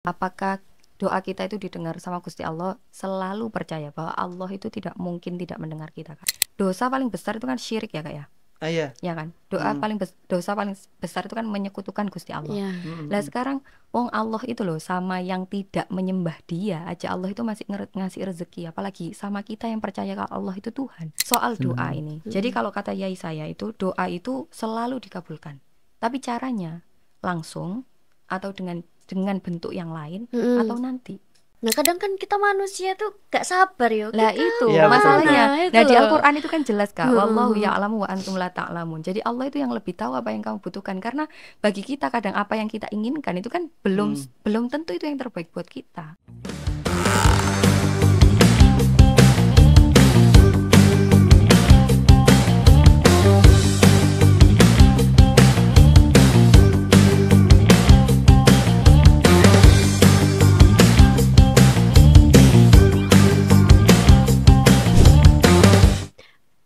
Apakah doa kita itu didengar sama Gusti Allah? Selalu percaya bahwa Allah itu tidak mungkin tidak mendengar kita, Kak. Dosa paling besar itu kan syirik ya, Kak ya? Iya. Ya kan? Dosa paling besar itu kan menyekutukan Gusti Allah. Iya. Lah sekarang wong Allah itu loh sama yang tidak menyembah Dia aja Allah itu masih ngasih rezeki, apalagi sama kita yang percaya kalau Allah itu Tuhan. Soal doa ini. Jadi kalau kata yai saya itu doa itu selalu dikabulkan. Tapi caranya langsung atau dengan bentuk yang lain atau nanti. Nah kadang kan kita manusia tuh gak sabar ya. Lah itu Ya, masalahnya. itu Nah di loh. Al-Quran itu kan jelas Kak, wallahu ya'lamu wa antum la ta'lamun. Jadi Allah itu yang lebih tahu apa yang kamu butuhkan. Karena bagi kita kadang apa yang kita inginkan itu kan belum tentu itu yang terbaik buat kita.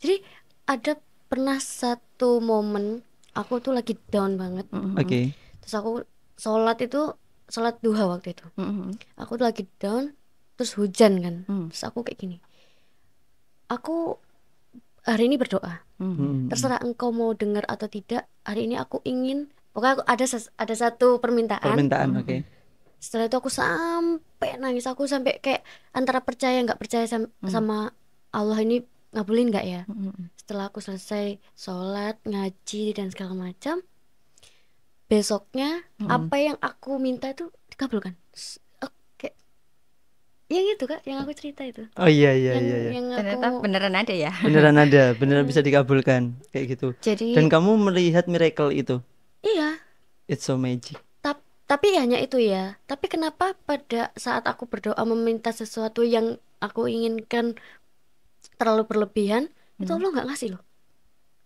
Jadi ada pernah satu momen aku tuh lagi down banget. Oke. Terus aku sholat duha waktu itu. Aku tuh lagi down, terus hujan kan. Terus aku kayak gini. Aku hari ini berdoa. Terserah engkau mau dengar atau tidak. Hari ini aku ingin. Pokoknya aku ada satu permintaan. Oke. Setelah itu aku sampai nangis. Aku sampai kayak antara percaya nggak percaya sama Allah ini ngabulin nggak ya. Setelah aku selesai sholat, ngaji dan segala macam, besoknya apa yang aku minta itu dikabulkan. Oke, yang itu Kak, yang aku cerita itu. Oh iya. Yang Ternyata aku beneran ada ya. Beneran bisa dikabulkan kayak gitu. Jadi Dan kamu melihat miracle itu. iya. It's so magic. Tapi hanya itu ya. Tapi kenapa pada saat aku berdoa meminta sesuatu yang aku inginkan terlalu berlebihan, itu Allah nggak ngasih loh.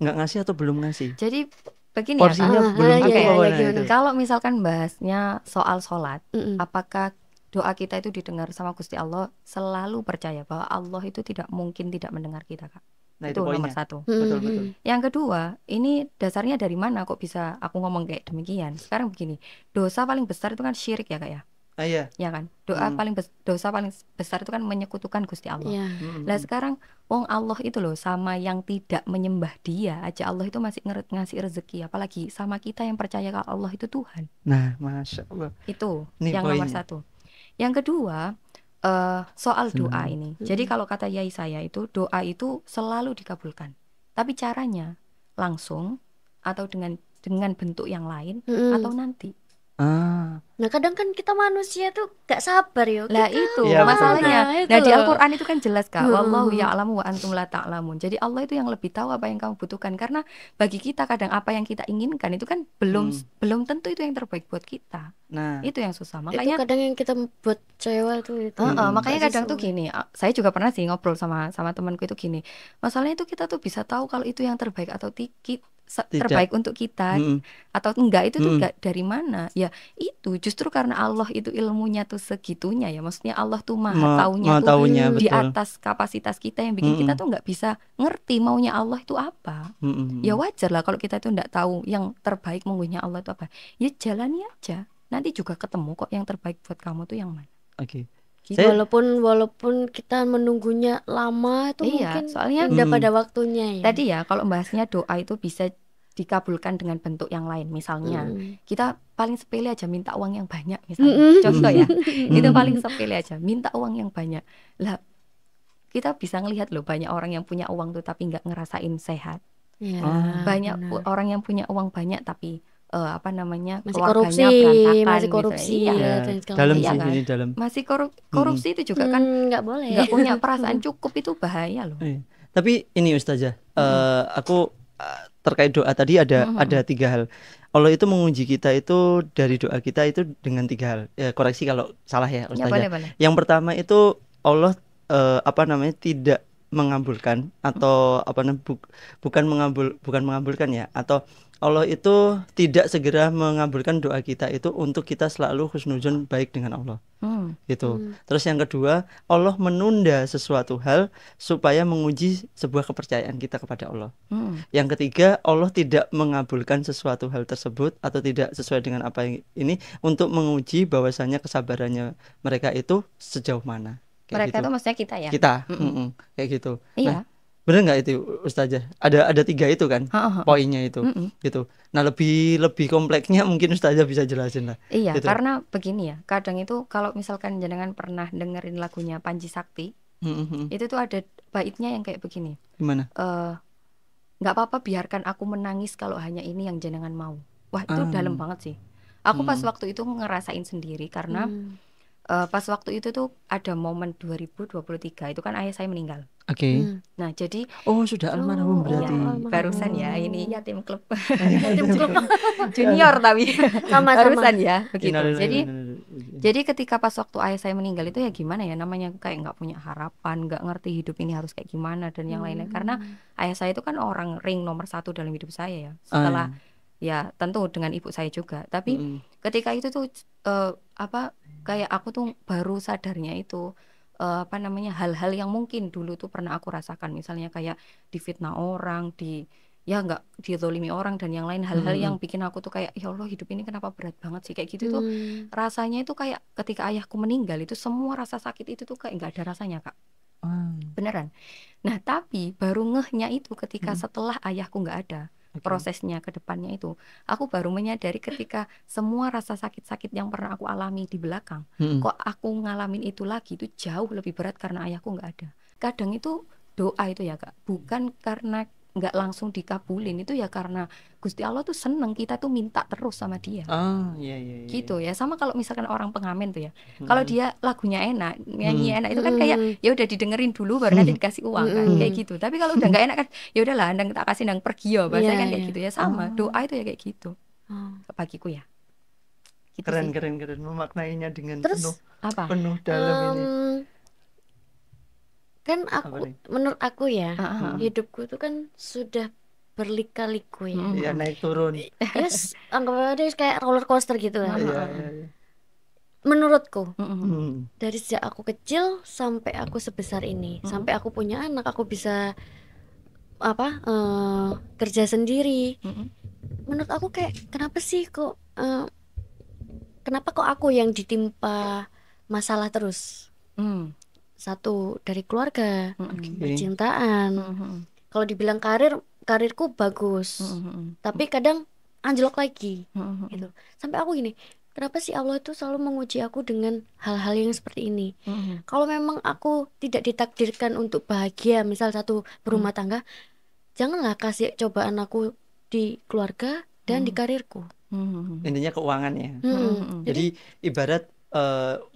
Nggak ngasih atau belum ngasih? jadi begini Porsinya ya Kak. belum iya, cukup iya, awalnya gimana? itu. Kalau misalkan bahasnya soal sholat, apakah doa kita itu didengar sama Gusti Allah? Selalu percaya bahwa Allah itu tidak mungkin tidak mendengar kita, Kak. Nah, itu nomor poinnya. satu. Betul. Yang kedua, ini dasarnya dari mana kok bisa aku ngomong kayak demikian? Sekarang begini, dosa paling besar itu kan syirik ya Kak ya? Iya. Ya kan? Dosa paling besar itu kan menyekutukan Gusti Allah. Iya. Lah sekarang wong Allah itu loh sama yang tidak menyembah Dia aja Allah itu masih ngasih rezeki, apalagi sama kita yang percaya kalau Allah itu Tuhan. Nah, Masya Allah. Itu Ini yang nomor poinnya. satu. Yang kedua, soal doa ini. Jadi kalau kata yai saya itu doa itu selalu dikabulkan. Tapi caranya langsung atau dengan bentuk yang lain atau nanti. Nah kadang kan kita manusia tuh gak sabar ya. Lah itu Ya, masalahnya. itu Nah di loh. Al-Quran itu kan jelas Kak, wallahu ya'lamu wa antum la ta'lamun. Jadi Allah itu yang lebih tahu apa yang kamu butuhkan. Karena bagi kita kadang apa yang kita inginkan itu kan belum tentu itu yang terbaik buat kita. Nah, Itu yang susah. Itu Makanya kadang yang kita buat cewek tuh itu. makanya Gak kadang tuh sesuai. gini, saya juga pernah sih ngobrol sama temanku itu gini. Masalahnya itu kita tuh bisa tahu kalau itu yang terbaik atau terbaik untuk kita atau enggak, itu tuh enggak dari mana. Ya itu justru karena Allah itu ilmunya tuh segitunya ya. Maksudnya Allah tuh maha taunya tuh di betul. atas kapasitas kita yang bikin kita tuh enggak bisa ngerti maunya Allah itu apa. Ya wajar lah kalau kita tuh enggak tahu yang terbaik maunya Allah itu apa. Ya jalani aja. Nanti juga ketemu kok yang terbaik buat kamu tuh yang mana. Oke. Walaupun kita menunggunya lama itu Iya, mungkin soalnya udah pada waktunya ya. tadi ya kalau bahasnya doa itu bisa dikabulkan dengan bentuk yang lain. Misalnya kita paling sepele aja minta uang yang banyak misalnya. Contoh ya. Itu paling sepele aja, minta uang yang banyak. Lah kita bisa ngelihat loh banyak orang yang punya uang tuh tapi nggak ngerasain sehat. Ya, Banyak orang yang punya uang banyak tapi masih keluarganya korupsi, berantakan masih gitu. korupsi Iya. ya, Ya, dan segala dalam macam. sih Iya kan? ini dalam. Masih korupsi itu juga kan nggak boleh. nggak punya perasaan cukup, itu bahaya loh. Tapi ini Ustazah, aku terkait doa tadi ada 3 hal. Allah itu menguji kita itu dari doa kita itu dengan 3 hal. Ya, koreksi kalau salah ya Ya Ustazah. boleh. Yang pertama itu Allah tidak mengabulkan atau bukan mengabulkan ya, atau Allah itu tidak segera mengabulkan doa kita itu untuk kita selalu husnuzon baik dengan Allah. gitu. Terus yang kedua, Allah menunda sesuatu hal supaya menguji sebuah kepercayaan kita kepada Allah. Yang ketiga, Allah tidak mengabulkan sesuatu hal tersebut atau tidak sesuai dengan apa yang ini untuk menguji bahwasanya kesabarannya mereka itu sejauh mana. Mereka gitu. itu maksudnya kita ya? Kita, kayak gitu. Iya. Nah, bener nggak itu Ustazah? Ada 3 itu kan poinnya itu, gitu. Nah lebih kompleksnya mungkin Ustazah bisa jelasin lah. Iya, gitu. karena begini ya, kadang itu kalau misalkan jenengan pernah dengerin lagunya Panji Sakti, itu tuh ada baitnya yang kayak begini. Gimana? Nggak apa-apa biarkan aku menangis kalau hanya ini yang jenengan mau. Wah itu dalam banget sih. Aku pas waktu itu ngerasain sendiri karena pas waktu itu tuh ada momen 2023 itu kan ayah saya meninggal. Oke. Nah jadi sudah almarhum berarti. Iya, barusan ya ini yatim klub. Yatim klub junior tapi sama barusan ya begitu. Jadi ketika pas waktu ayah saya meninggal itu ya gimana ya, namanya kayak nggak punya harapan, nggak ngerti hidup ini harus kayak gimana dan yang lain-lain, karena ayah saya itu kan orang ring nomor 1 dalam hidup saya ya, setelah ya tentu dengan ibu saya juga. Tapi ketika itu tuh kayak aku tuh baru sadarnya itu hal-hal yang mungkin dulu tuh pernah aku rasakan, misalnya kayak difitnah orang, nggak dizolimi orang dan yang lain, hal-hal yang bikin aku tuh kayak ya Allah hidup ini kenapa berat banget sih kayak gitu tuh. Rasanya itu kayak ketika ayahku meninggal itu semua rasa sakit itu tuh kayak nggak ada rasanya Kak. Beneran. Nah tapi baru ngehnya itu ketika setelah ayahku nggak ada, prosesnya ke depannya itu aku baru menyadari ketika semua rasa sakit-sakit yang pernah aku alami di belakang, kok aku ngalamin itu lagi itu jauh lebih berat karena ayahku nggak ada. Kadang itu doa itu ya Kak, bukan karena nggak langsung dikabulin, itu ya karena Gusti Allah tuh seneng kita tuh minta terus sama dia. Iya. Gitu ya, sama kalau misalkan orang pengamen tuh ya, kalau dia lagunya enak, nyanyi enak itu kan kayak ya udah didengerin dulu baru nanti dikasih uang kan, kayak gitu. Tapi kalau udah nggak enak kan ya udahlah ndang tak kasih ndang pergi ya, bahasanya kan kayak gitu ya, sama doa itu ya kayak gitu. Bagiku ya. Gitu keren sih. memaknainya dengan Terus, penuh dalam ini. Kan menurut aku ya, hidupku itu kan sudah berlika-liku ya. Iya, naik turun. Yes, anggap aja kayak roller coaster gitu lah. Iya. Menurutku, dari sejak aku kecil sampai aku sebesar ini, sampai aku punya anak, aku bisa kerja sendiri. Menurut aku kayak kenapa kok aku yang ditimpa masalah terus? Satu dari keluarga, percintaan. Kalau dibilang karirku bagus, tapi kadang anjlok lagi, gitu. Sampai aku gini, kenapa sih Allah itu selalu menguji aku dengan hal-hal yang seperti ini? Kalau memang aku tidak ditakdirkan untuk bahagia, misal satu berumah tangga, janganlah kasih cobaan aku di keluarga dan di karirku. Intinya keuangan ya. Jadi ibarat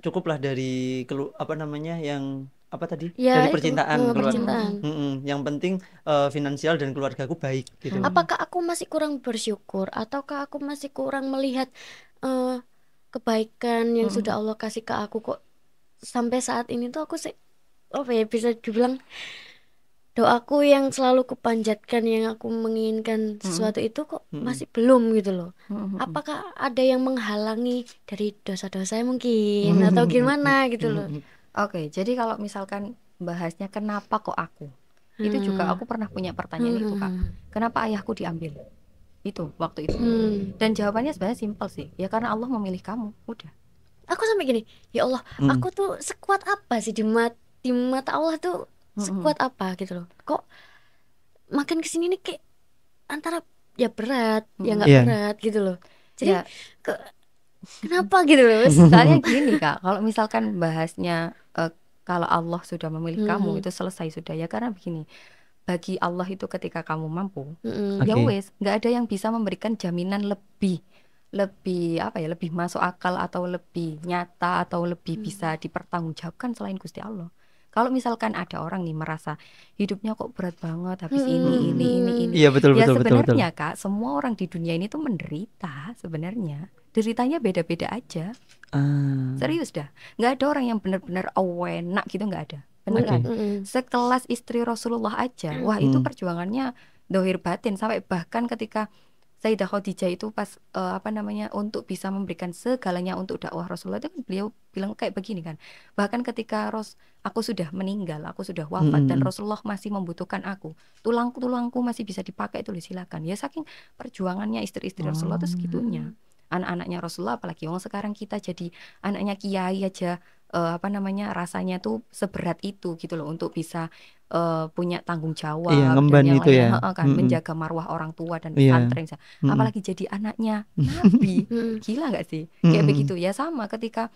cukuplah dari yang apa tadi ya, dari percintaan keluar. Yang penting finansial dan keluargaku baik gitu. Apakah aku masih kurang bersyukur ataukah aku masih kurang melihat kebaikan yang sudah Allah kasih ke aku, kok sampai saat ini tuh aku bisa dibilang doaku yang selalu kupanjatkan, yang aku menginginkan sesuatu itu kok masih belum gitu loh. Apakah ada yang menghalangi dari dosa-dosa mungkin atau gimana gitu loh. Oke, jadi kalau misalkan bahasnya kenapa kok aku, itu juga aku pernah punya pertanyaan itu Kak. Kenapa ayahku diambil? Itu waktu itu. Dan jawabannya sebenarnya simpel sih. Ya karena Allah memilih kamu, udah. Aku sampai gini, ya Allah, aku tuh sekuat apa sih di mata Allah tuh? Sekuat apa gitu loh. Kok makin kesini nih kayak antara ya berat, ya nggak berat gitu loh. Jadi kenapa gitu loh. Soalnya gini Kak, kalau misalkan bahasnya kalau Allah sudah memilih kamu itu selesai sudah ya, karena begini, bagi Allah itu ketika kamu mampu, ya wes, nggak ada yang bisa memberikan jaminan lebih masuk akal atau lebih nyata atau lebih bisa dipertanggungjawabkan selain Gusti Allah. Kalau misalkan ada orang nih merasa hidupnya kok berat banget habis ini. Iya, betul. Sebenarnya Kak, semua orang di dunia ini tuh menderita sebenarnya. Deritanya beda-beda aja. Serius dah. Nggak ada orang yang benar-benar enak gitu, nggak ada. Beneran. Sekelas istri Rasulullah aja. Wah, itu perjuangannya dohir batin, sampai bahkan ketika Sayyidah Khadijah itu pas untuk bisa memberikan segalanya untuk dakwah Rasulullah itu kan beliau bilang kayak begini kan, bahkan ketika aku sudah meninggal, aku sudah wafat dan Rasulullah masih membutuhkan aku, tulangku masih bisa dipakai, itu silakan. Ya saking perjuangannya istri-istri Rasulullah itu segitunya. Anak-anaknya Rasulullah, apalagi sekarang kita jadi anaknya kiai aja, rasanya tuh seberat itu gitu loh, untuk bisa punya tanggung jawab ngemban dan yang itu lainnya, ya. kan menjaga marwah orang tua dan pesantren, apalagi jadi anaknya Nabi. Gila nggak sih kayak begitu ya. Sama ketika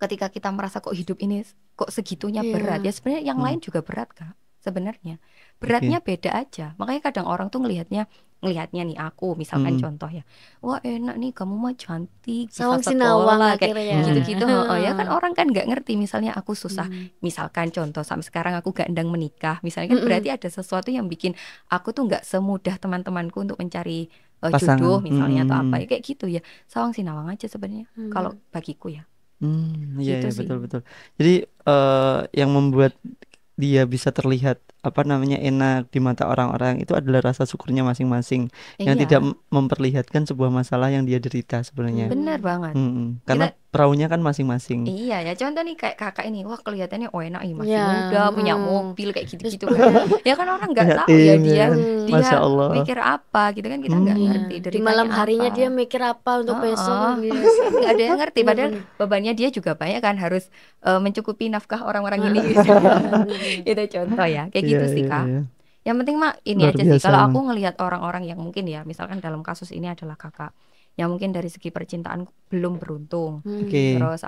ketika kita merasa kok hidup ini kok segitunya berat, ya sebenarnya yang lain juga berat Kak, sebenarnya beratnya beda aja. Makanya kadang orang tuh ngelihatnya nih, aku misalkan contoh ya, wah enak nih kamu mah cantik, Sawang bisa Sinawang sekolah kayak gitu-gitu. Ya kan orang kan nggak ngerti, misalnya aku susah, misalkan contoh sampai sekarang aku gak endang menikah misalnya kan, berarti ada sesuatu yang bikin aku tuh nggak semudah teman-temanku untuk mencari jodoh misalnya atau apa ya, kayak gitu ya. Sawang Sinawang aja sebenarnya kalau bagiku ya. Iya Gitu ya, sih. betul. Jadi yang membuat dia bisa terlihat enak di mata orang-orang itu adalah rasa syukurnya masing-masing, yang tidak memperlihatkan sebuah masalah yang dia derita sebenarnya. Bener banget. Karena perahunya kan masing-masing. Iya ya, contoh nih kayak kakak ini, wah kelihatannya enak ya, masih muda, punya mobil kayak gitu-gitu kan. Ya kan orang nggak tahu ya dia mikir apa gitu kan, kita nggak ngerti. Di malam harinya dia mikir apa untuk besok, nggak ada yang ngerti. Padahal bebannya dia juga banyak kan, harus mencukupi nafkah orang-orang ini gitu. Itu contoh ya, kayak gitu sih Kak. Yang penting mah ini aja sih, kalau aku ngelihat orang-orang yang mungkin ya, misalkan dalam kasus ini adalah kakak yang mungkin dari segi percintaan belum beruntung, terus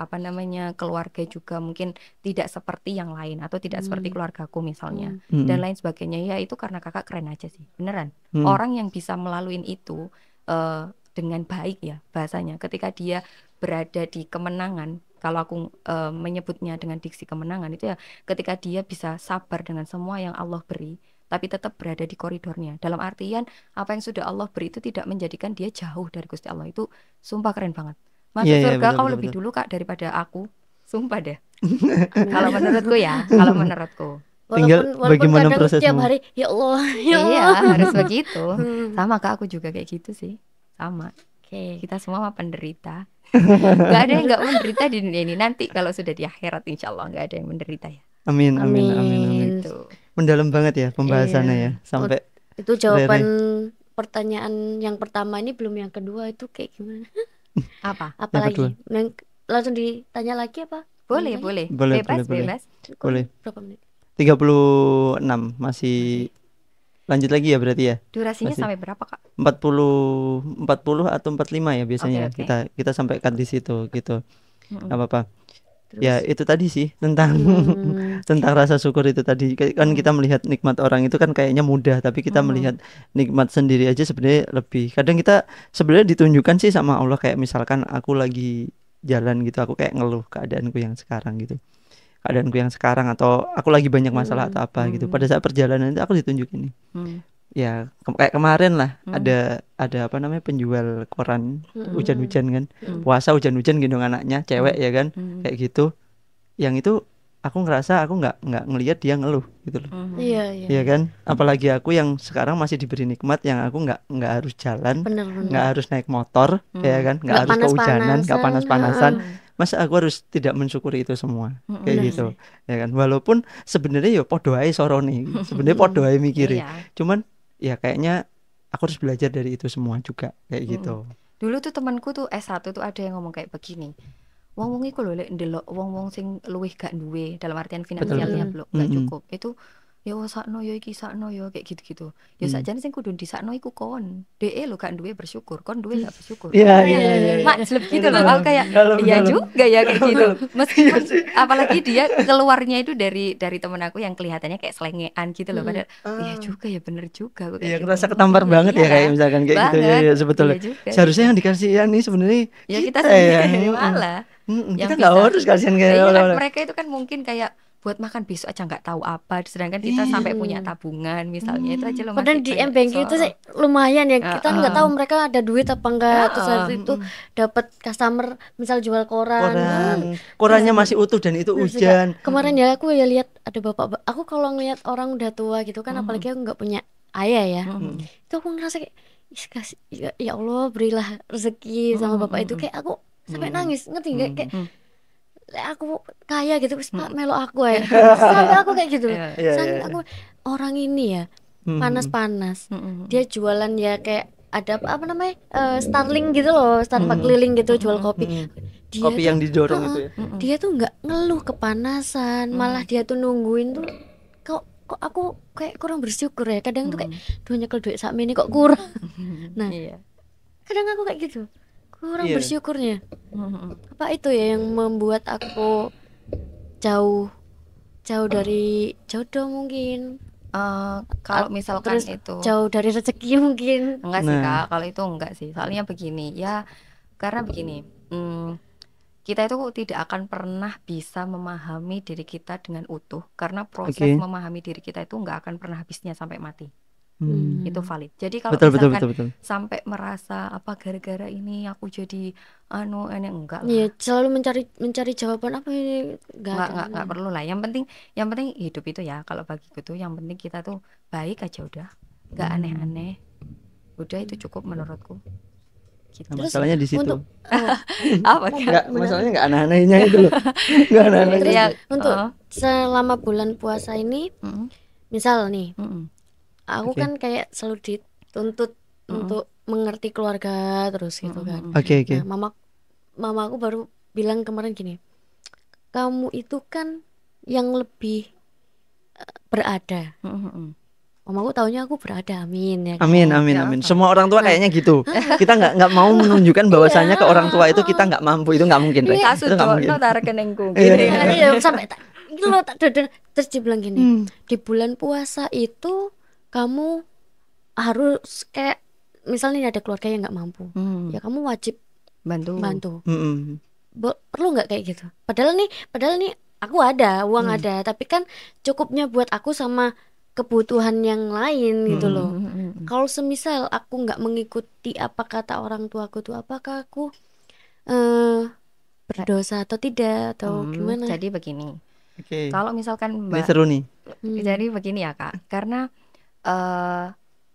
keluarga juga mungkin tidak seperti yang lain, atau tidak seperti keluargaku misalnya, dan lain sebagainya, ya itu karena kakak keren aja sih, beneran. Orang yang bisa melalui itu dengan baik ya bahasanya, ketika dia berada di kemenangan, kalau aku menyebutnya dengan diksi kemenangan itu ya, ketika dia bisa sabar dengan semua yang Allah beri, tapi tetap berada di koridornya. Dalam artian apa yang sudah Allah beri itu tidak menjadikan dia jauh dari Gusti Allah. Itu sumpah keren banget. Masuk surga kau lebih dulu Kak daripada aku. Sumpah deh. Kalau menurutku ya, kalau menurutku. Tinggal bagaimana prosesmu. Tiap hari ya Allah, ya Allah. Iya, harus begitu. Sama Kak, aku juga kayak gitu sih. Sama. Kita semua mah penderita. Gak ada yang gak menderita di dunia ini. Nanti kalau sudah di akhirat insya Allah gak ada yang menderita ya. Amin. Itu mendalam banget ya pembahasannya ya, sampai itu jawaban pertanyaan yang pertama ini, belum yang kedua itu kayak gimana? Apalagi langsung ditanya lagi apa? Boleh. Bebas. Boleh. Berapa menit? 36 masih. Lanjut lagi ya berarti ya. Durasinya sampai berapa Kak? 40 atau 45 ya biasanya. Kita sampaikan di situ gitu. Gak apa-apa. Terus, ya itu tadi sih tentang tentang rasa syukur itu tadi kan, kita melihat nikmat orang itu kan kayaknya mudah, tapi kita melihat nikmat sendiri aja sebenarnya lebih. Kadang kita sebenarnya ditunjukkan sih sama Allah, kayak misalkan aku lagi jalan gitu, aku kayak ngeluh keadaanku yang sekarang, atau aku lagi banyak masalah atau apa gitu. Pada saat perjalanan itu aku ditunjukin nih. Ya kayak kemarin lah ada penjual koran, hujan-hujan kan, puasa hujan-hujan gendong anaknya cewek ya kan, kayak gitu. Yang itu aku ngerasa aku nggak ngelihat dia ngeluh gitu loh. Iya kan, apalagi aku yang sekarang masih diberi nikmat, yang aku nggak harus jalan, nggak harus naik motor, ya kan, nggak harus kehujanan, nggak panas-panasan. Masa aku harus tidak mensyukuri itu semua kayak gitu ya kan. Walaupun sebenarnya ya podo ae sorone, sebenarnya podo ae mikire, cuman ya kayaknya aku harus belajar dari itu semua juga kayak gitu. Dulu tuh temanku tuh S1 tuh ada yang ngomong kayak begini, wong iku lho lek ndelok wong sing luwih gak duwe, dalam artian finansialnya belum gak cukup, itu ya sakno ya iki sakno ya kayak gitu-gitu. Ya sakjane sing kudu disakno iku kon. DE lho gak duwe bersyukur, kon duwe gak bersyukur. Iya. Makslep gitu loh. Aku kayak iya juga ya kayak gitu. Meskipun apalagi dia keluarnya itu dari temen aku yang kelihatannya kayak selengean gitu loh, padahal iya juga ya, bener juga. Iya, ngerasa ketampar banget ya kayak misalkan kayak gitu ya sebetulnya. Seharusnya yang dikasihan nih sebenarnya ya kita sendiri malah. Kita nggak harus kasihan kayak mereka itu kan mungkin kayak buat makan besok aja nggak tahu apa, sedangkan kita sampai punya tabungan misalnya, itu aja loh. Padahal di M-Banking itu sih lumayan ya, kita nggak tahu mereka ada duit apa enggak. Terus hari itu dapat customer misal jual korannya masih utuh dan itu hujan. Kemarin ya aku ya lihat ada bapak, aku kalau ngelihat orang udah tua gitu kan, apalagi aku nggak punya ayah ya. Itu aku ngerasa kayak ya Allah berilah rezeki sama bapak itu, kayak aku sampai nangis, ngerti nggak, kayak aku kaya gitu, Pak melo aku ya. Sampai aku kayak gitu loh. Saking aku orang ini ya panas-panas. Dia jualan ya kayak ada apa namanya Starling gitu loh, Starbucks keliling gitu jual kopi. Dia kopi tuh, yang didorong itu ya. Dia tuh nggak ngeluh kepanasan, malah dia tuh nungguin tuh. Kok aku kayak kurang bersyukur ya. Kadang tuh kayak nyekel duit sak ini kok kurang. Nah, kadang aku kayak gitu, kurang bersyukurnya. Apa itu ya yang membuat aku jauh dari jodoh mungkin. Kalau misalkan terus itu jauh dari rezeki mungkin. Enggak sih Kak, kalau itu enggak sih. Soalnya begini ya, karena begini, kita itu tidak akan pernah bisa memahami diri kita dengan utuh, karena proses memahami diri kita itu enggak akan pernah habisnya sampai mati. Itu valid. Jadi kalau misalkan sampai merasa apa gara-gara ini aku jadi ini enggak lah. Iya, selalu mencari jawaban apa ini, enggak perlu lah. Yang penting hidup itu ya, kalau bagiku tuh yang penting kita tuh baik aja udah, enggak aneh-aneh. Udah itu cukup menurutku. Gitu. Nah, masalahnya di situ. Untuk apa masalahnya enggak aneh-anehnya itu loh. Enggak aneh-anehnya. Ya, untuk selama bulan puasa ini, misal nih, aku kan kayak selalu dituntut untuk mengerti keluarga terus gitu kan. Nah, mama aku baru bilang kemarin gini, kamu itu kan yang lebih berada. Mamaku taunya aku berada, amin ya kan? Amin. Semua orang tua kayaknya gitu. Kita nggak mau menunjukkan bahwasanya ke orang tua itu kita nggak mampu, itu nggak mungkin. Itu nggak mungkin. Sampai tak dodol. Terus dia bilang gini, di bulan puasa itu kamu harus kayak misalnya ada keluarga yang nggak mampu, ya kamu wajib bantu. Perlu nggak kayak gitu? Padahal nih aku ada uang ada, tapi kan cukupnya buat aku sama kebutuhan yang lain gitu loh. Kalau semisal aku nggak mengikuti apa kata orang tuaku tuh, apakah aku berdosa atau tidak atau gimana? Jadi begini, kalau misalkan Mbak, ini seru nih. Jadi begini ya Kak, karena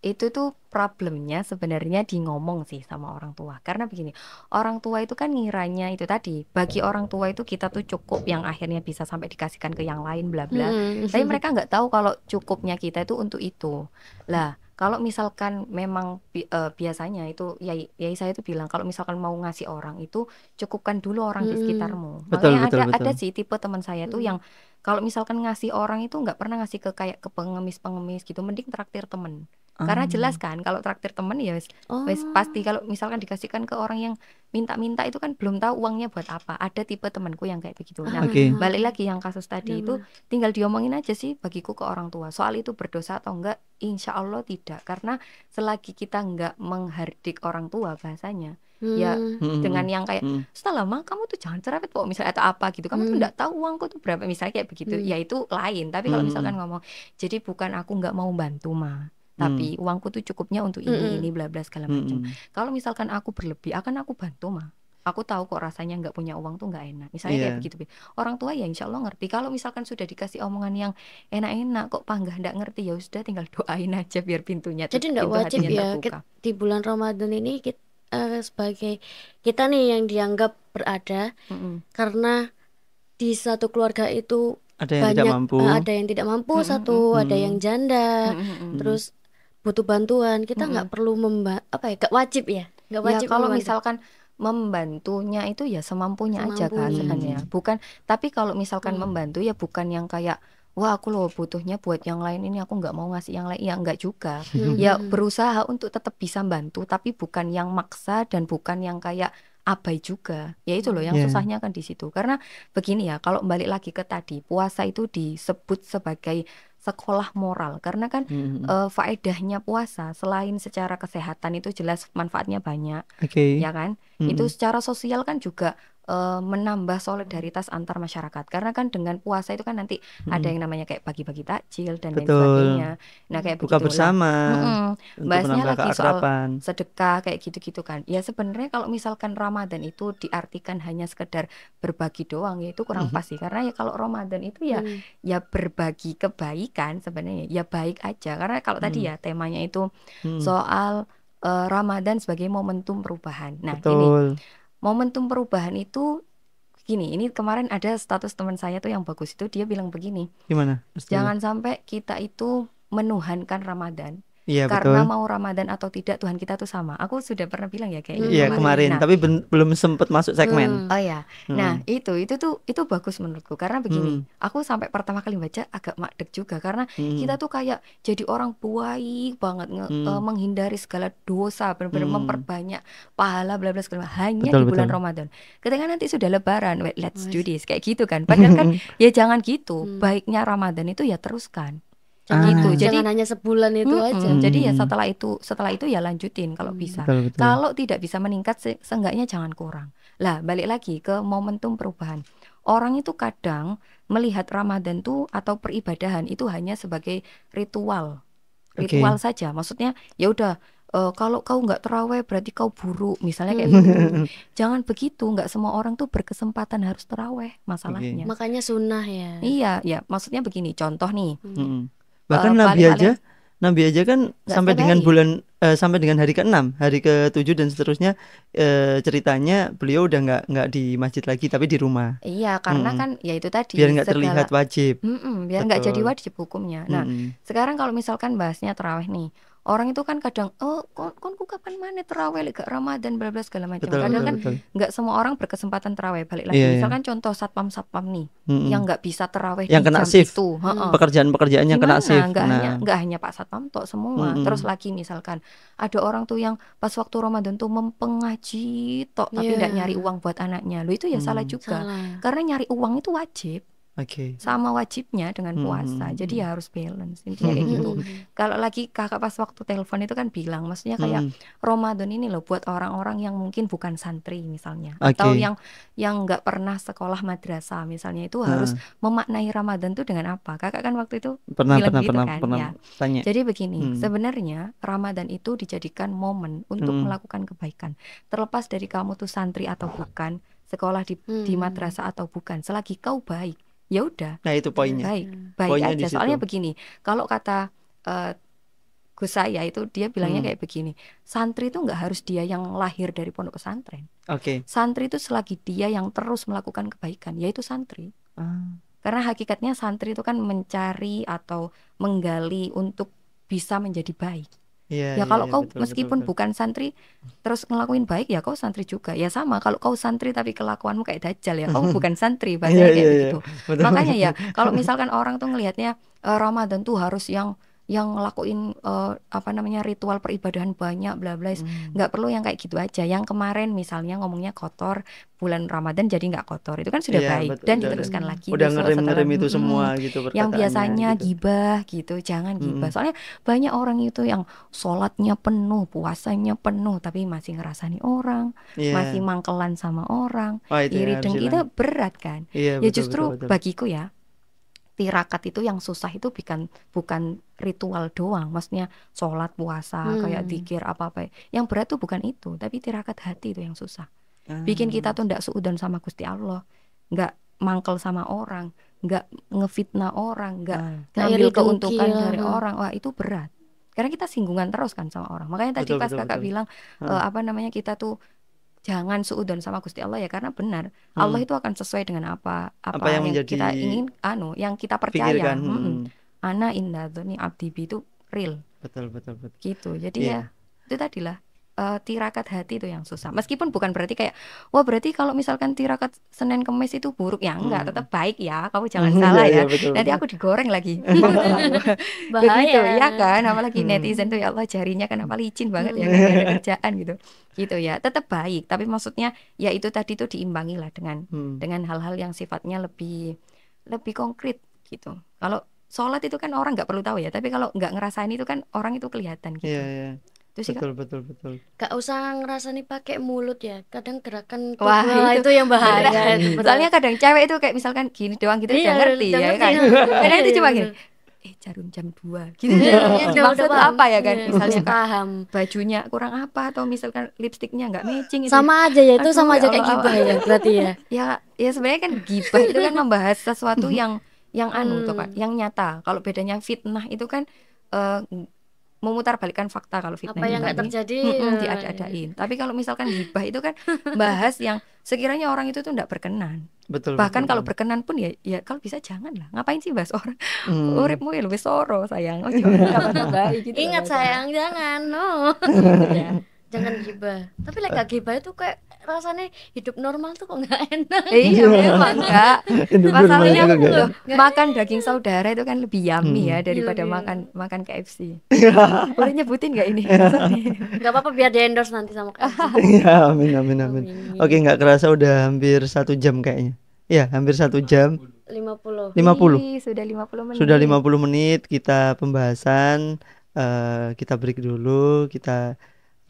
itu tuh problemnya sebenarnya di ngomong sih sama orang tua. Karena begini, orang tua itu kan ngiranya itu tadi, bagi orang tua itu kita tuh cukup yang akhirnya bisa sampai dikasihkan ke yang lain bla bla. Tapi mereka nggak tahu kalau cukupnya kita itu untuk itu. Lah, kalau misalkan memang biasanya itu ya saya itu bilang kalau misalkan mau ngasih orang itu cukupkan dulu orang di sekitarmu. Makanya ada sih tipe teman saya tuh yang kalau misalkan ngasih orang itu nggak pernah ngasih ke kayak ke pengemis gitu, mending traktir temen. Karena jelas kan kalau traktir temen ya wes pasti. Kalau misalkan dikasihkan ke orang yang minta-minta itu kan belum tahu uangnya buat apa. Ada tipe temanku yang kayak begitu. Nah, balik lagi yang kasus tadi itu tinggal diomongin aja sih bagiku ke orang tua. Soal itu berdosa atau enggak, insya Allah tidak. Karena selagi kita enggak menghardik orang tua bahasanya, ya dengan yang kayak setelah lama kamu tuh jangan cerewet kok misalnya atau apa gitu, kamu tuh enggak tahu uangku tuh berapa misalnya kayak begitu, ya itu lain. Tapi kalau misalkan ngomong, jadi bukan aku enggak mau bantu mah, tapi uangku tuh cukupnya untuk ini bla bla segala macam. Kalau misalkan aku berlebih akan aku bantu mah. Aku tahu kok rasanya nggak punya uang tuh nggak enak. Misalnya kayak begitu. Orang tua ya insya Allah ngerti. Kalau misalkan sudah dikasih omongan yang enak-enak kok panggah nggak ngerti, ya sudah tinggal doain aja biar pintunya. Jadi nggak wajib ya di bulan Ramadan ini sebagai kita nih yang dianggap berada, karena di satu keluarga itu ada yang tidak mampu, ada yang janda, terus butuh bantuan, kita nggak perlu nggak wajib ya, nggak wajib. Kalau misalkan membantunya itu ya semampunya aja kan sebenarnya. Bukan, tapi kalau misalkan membantu ya bukan yang kayak wah aku loh butuhnya buat yang lain ini aku nggak mau ngasih yang lain, ya enggak juga. Ya berusaha untuk tetap bisa bantu, tapi bukan yang maksa dan bukan yang kayak abai juga. Ya itu loh yang susahnya kan di situ. Karena begini ya, kalau balik lagi ke tadi, puasa itu disebut sebagai sekolah moral karena kan faedahnya puasa selain secara kesehatan itu jelas manfaatnya banyak, ya kan? Itu secara sosial kan juga menambah solidaritas antar masyarakat. Karena kan dengan puasa itu kan nanti ada yang namanya kayak bagi-bagi takjil dan lain sebagainya. Nah kayak buka begitulah. bersama untuk Bahasnya menambah lagi soal keakraban. sedekah kayak gitu-gitu kan. Ya sebenarnya kalau misalkan Ramadan itu diartikan hanya sekedar berbagi doang, ya itu kurang pas sih. Karena ya kalau Ramadan itu ya berbagi kebaikan sebenarnya, ya baik aja. Karena kalau tadi ya temanya itu soal Ramadan sebagai momentum perubahan. Nah gini, momentum perubahan itu gini, ini kemarin ada status teman saya tuh yang bagus itu, dia bilang begini, gimana? Jangan sampai kita itu menuhankan Ramadan. Iya, Karena betul. mau Ramadan atau tidak Tuhan kita tuh sama. Aku sudah pernah bilang ya kayak Iya kemarin, tapi belum sempat masuk segmen. Oh ya, nah itu bagus menurutku karena begini, aku sampai pertama kali baca agak makdek juga karena kita tuh kayak jadi orang baik banget menghindari segala dosa, benar-benar memperbanyak pahala bla bla segala hanya di bulan Ramadan. Ketika nanti sudah Lebaran, wait, let's do this kayak gitu kan. Padahal kan ya jangan gitu. Baiknya Ramadan itu ya teruskan. Gitu. Jadi jangan hanya sebulan itu aja. Jadi ya setelah itu ya lanjutin kalau bisa. Betul. Kalau tidak bisa meningkat, seenggaknya jangan kurang. Lah balik lagi ke momentum perubahan. Orang itu kadang melihat Ramadan tuh atau peribadahan itu hanya sebagai ritual saja. Maksudnya ya udah. Kalau kau nggak terawih berarti kau buruk, misalnya kayak gitu. Jangan begitu, nggak semua orang tuh berkesempatan harus terawih masalahnya. Makanya sunnah ya. Iya, ya maksudnya begini, contoh nih. Bahkan Nabi aja kan sampai dengan sampai dengan hari ke-6, hari ke-7 dan seterusnya ceritanya beliau udah nggak di masjid lagi tapi di rumah. Iya, karena kan ya itu tadi biar nggak terlihat wajib. Biar nggak jadi wajib hukumnya. Nah, sekarang kalau misalkan bahasnya terawih nih, orang itu kan kadang konku kapan mana terawih gak Ramadan bla bla segala macam. Kadang kan nggak semua orang berkesempatan terawih. Balik lagi misalkan contoh satpam nih yang nggak bisa terawih yang di kena jam shift. itu, pekerjaan yang kena shift. Nggak hanya Pak Satpam tok semua. Terus lagi misalkan ada orang tuh yang pas waktu Ramadan tuh mempengaji tok tapi nggak nyari uang buat anaknya. Lo itu ya salah juga. Karena nyari uang itu wajib. Sama wajibnya dengan puasa. Jadi ya harus balance. Intinya kayak gitu. Kalau lagi kakak pas waktu telepon itu kan bilang, maksudnya kayak Ramadan ini loh buat orang-orang yang mungkin bukan santri misalnya, atau yang nggak pernah sekolah madrasah misalnya, itu harus memaknai Ramadan tuh dengan apa? Kakak kan waktu itu bilang gitu kan ya. Tanya. Jadi begini, sebenarnya Ramadan itu dijadikan momen untuk melakukan kebaikan. Terlepas dari kamu tuh santri atau bukan, sekolah di madrasah atau bukan, selagi kau baik, ya udah. Nah itu poinnya. Baik poinnya aja. Soalnya begini, kalau kata Gus saya itu dia bilangnya kayak begini, santri itu nggak harus dia yang lahir dari pondok pesantren. Santri itu selagi dia yang terus melakukan kebaikan, yaitu santri. Karena hakikatnya santri itu kan mencari atau menggali untuk bisa menjadi baik. Ya kalau kau meskipun bukan santri terus ngelakuin baik, ya kau santri juga. Ya sama, kalau kau santri tapi kelakuanmu kayak dajjal, ya kau bukan santri. Bahasanya kayak begitu. Makanya ya kalau misalkan orang tuh ngelihatnya Ramadan tuh harus yang ngelakuin ritual peribadahan banyak bla bla, nggak perlu yang kayak gitu aja. Yang kemarin misalnya ngomongnya kotor, bulan Ramadan jadi nggak kotor, itu kan sudah baik dan diteruskan lagi. Udah ngerem itu semua gitu. Yang biasanya gibah gitu, jangan gibah. Soalnya banyak orang itu yang sholatnya penuh, puasanya penuh, tapi masih ngerasani orang, masih mangkelan sama orang, iri dengki, itu berat kan. Ya justru bagiku ya, tirakat itu yang susah itu bukan ritual doang, maksudnya sholat, puasa, kayak zikir apa-apa. Yang berat tuh bukan itu, tapi tirakat hati itu yang susah. Bikin kita tuh ndak suudzon sama Gusti Allah, nggak mangkel sama orang, nggak ngefitnah orang, nggak ngambil keuntungan dari orang. Wah itu berat, karena kita singgungan terus kan sama orang. Makanya tadi pas kakak bilang kita tuh jangan suudzon sama Gusti Allah, ya karena benar Allah itu akan sesuai dengan apa yang kita ingin, yang kita percaya. Ana inna dzoni abdi itu real. Betul. Gitu. Jadi ya itu tadilah tirakat hati itu yang susah. Meskipun bukan berarti kayak wah berarti kalau misalkan tirakat Senin Kemis itu buruk, ya enggak, tetap baik ya. Kamu jangan salah ya. Nanti aku digoreng lagi. Begitu ya kan, apalagi netizen tuh ya Allah jarinya kenapa licin banget ya, gak ada kerjaan gitu. Gitu ya. Tetap baik, tapi maksudnya ya itu tadi tuh diimbangi lah dengan hal-hal yang sifatnya lebih konkret gitu. Kalau sholat itu kan orang nggak perlu tahu ya, tapi kalau nggak ngerasain itu kan orang itu kelihatan gitu. Itu sih, betul. Gak usah ngerasani pakai mulut ya. Kadang gerakan Wah, tubuh itu yang bahaya. Soalnya kadang cewek itu kayak misalkan gini doang gitu Iya, udah ngerti udah ya ngerti, kan. ya. Kadang itu Iya, cuma bener. gini. Jarum jam 2 gitu. Udah Maksud paham. apa ya kan? Iya, Misalnya paham. bajunya kurang apa atau misalkan lipstiknya nggak matching itu. Sama aja ya, itu Aduh, sama aja ya kayak Allah, gibah ya berarti ya. Ya sebenarnya kan gibah itu kan membahas sesuatu yang anu tuh kan, yang nyata. Kalau bedanya fitnah itu kan memutarbalikkan fakta. Kalau fitnah Apa itu yang nggak tadi terjadi diada-adain. Tapi kalau misalkan gibah itu kan bahas yang sekiranya orang itu tuh nggak berkenan. Betul. Bahkan kalau berkenan pun ya kalau bisa jangan lah. Ngapain sih bahas orang? Uripmu ya lebih soro sayang. Oh jangan baik gitu. Ingat sayang, jangan no. Ya. Jangan gibah. Tapi like gak gibah itu kayak rasanya hidup normal tuh kok nggak enak. Iya memang Kak. Masalahnya Enggak. makan daging saudara itu kan lebih yummy ya daripada Lebih. makan KFC. Boleh nyebutin nggak ini? Nggak apa-apa biar di endorse nanti sama KFC. Ya, amin. Oke, nggak kerasa udah hampir 1 jam kayaknya. Ya, hampir 1 jam. 50. 50. Sudah 50 menit. Sudah 50 menit kita pembahasan. Kita break dulu, kita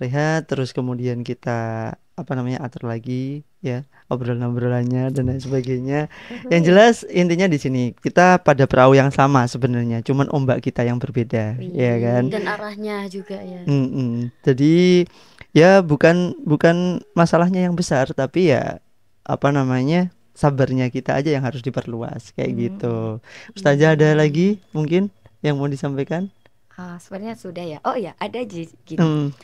rehat, terus kemudian kita atur lagi ya obrolannya dan lain sebagainya. Yang jelas intinya di sini kita pada perahu yang sama sebenarnya, cuman ombak kita yang berbeda, ya kan? Dan arahnya juga ya. Jadi ya bukan masalahnya yang besar, tapi ya sabarnya kita aja yang harus diperluas kayak gitu. Ustazah ada lagi mungkin yang mau disampaikan? Sebenarnya sudah ya. Oh ya, ada gini.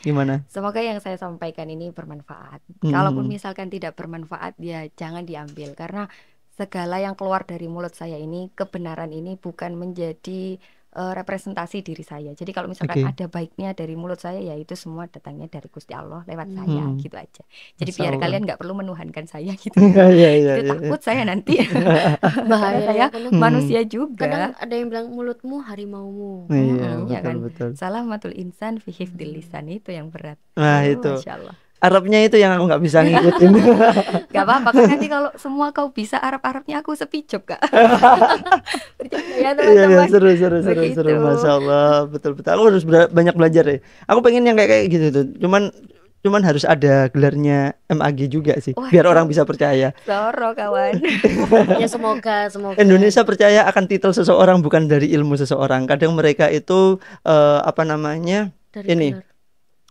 Gimana? Semoga yang saya sampaikan ini bermanfaat. Kalaupun misalkan tidak bermanfaat, ya jangan diambil. Karena segala yang keluar dari mulut saya ini, kebenaran ini bukan menjadi representasi diri saya. Jadi kalau misalkan ada baiknya dari mulut saya, ya itu semua datangnya dari Gusti Allah lewat saya, gitu aja. Jadi biar kalian nggak perlu menuhankan saya gitu. Itu takut saya nanti. Bahaya saya manusia juga. Kadang ada yang bilang mulutmu harimaumu. Iya, kan? betul. Salamatul insan fi hifdzil lisan, itu yang berat. Nah, itu. Masyaallah. Arabnya itu yang aku nggak bisa ngikutin. Gak apa-apa kan nanti kalau semua kau bisa Arabnya aku sepijop Kak. Ya teman-teman. Iya, seru. Masya Allah, betul. Aku harus banyak belajar ya. Aku pengen yang kayak gitu tuh. Cuman harus ada gelarnya MAG juga sih, biar orang bisa percaya. Soro kawan. Ya semoga. Indonesia percaya akan titel seseorang bukan dari ilmu seseorang. Kadang mereka itu Dari ini. gelar.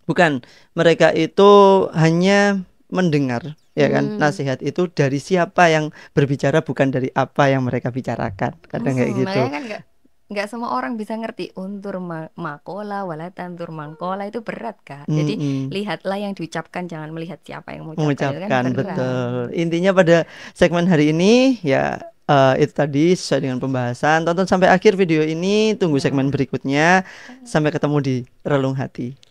Bukan, mereka itu hanya mendengar, ya kan? Nasihat itu dari siapa yang berbicara, bukan dari apa yang mereka bicarakan. Kadang kayak gitu. Makanya kan nggak semua orang bisa ngerti untur makola wala tantur mangkola, itu berat Kak. Jadi lihatlah yang diucapkan, jangan melihat siapa yang mengucapkan. Kan betul. Intinya pada segmen hari ini ya itu tadi sesuai dengan pembahasan. Tonton sampai akhir video ini, tunggu segmen berikutnya. Sampai ketemu di Relung Hati.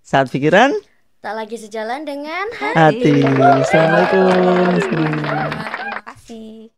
Saat pikiran tak lagi sejalan dengan hati. Assalamualaikum. Terima kasih.